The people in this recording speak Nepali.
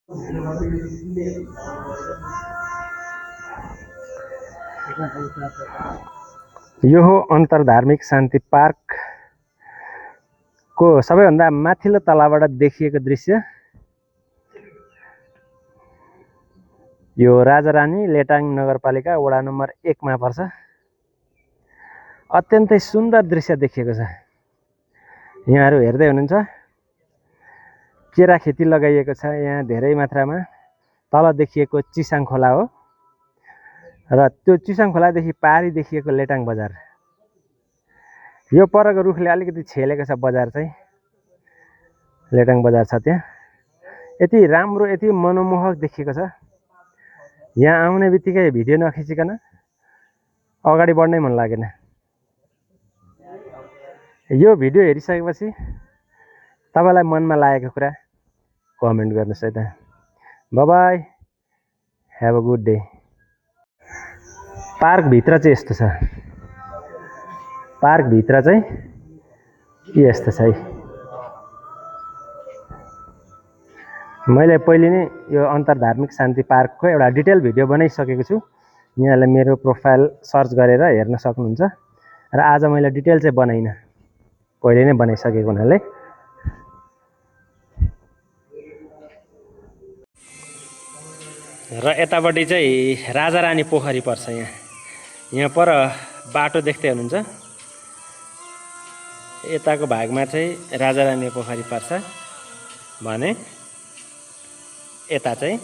यो हो अन्तर्धार्मिक शान्ति पार्क को सबैभन्दा माथिल्लो तलाबाट देखिएको दृश्य। यो राजारानी लेटाङ नगरपालिका वडा नम्बर 1 मा पर्छ। अत्यन्तै सुन्दर दृश्य देखिएको छ। यहाँहरु हेर्दै हुनुहुन्छ केरा खेती लगाइएको छ यहाँ धेरै मात्रामा। तल देखिएको चिसाङ खोला हो र त्यो चिसाङ खोलादेखि पारी देखिएको लेटाङ बजार। यो परको रुखले अलिकति छेलेको छ बजार चाहिँ, लेटाङ बजार छ त्यहाँ। यति राम्रो यति मनमोहक देखिएको छ। यहाँ आउने बित्तिकै भिडियो नखिचिकन अगाडि बढ्नै मन लागेन। यो भिडियो हेरिसकेपछि तपाईलाई मनमा लागेको कुरा कमेन्ट गर्नुस् है त। Bye bye, have a good day. Park भित्र चाहिँ यस्तो छ। पार्क भित्र चाहिँ यस्तो छ है। मैले पहिले नै यो अन्तर्धार्मिक शान्ति पार्कको एउटा डिटेल भिडियो बनाइसकेको छु। यहाँले मेरो प्रोफाइल सर्च गरेर हेर्न सक्नुहुन्छ। र आज मैले डिटेल चाहिँ बनाइन, पहिले नै बनाइसकेको हुनाले। र यतापट्टि चाहिँ राजारानी पोखरी पर्छ। यहाँ पर बाटो देख्दै हुनुहुन्छ। यताको भागमा चाहिँ राजारानी पोखरी पर्छ भने यता चाहिँ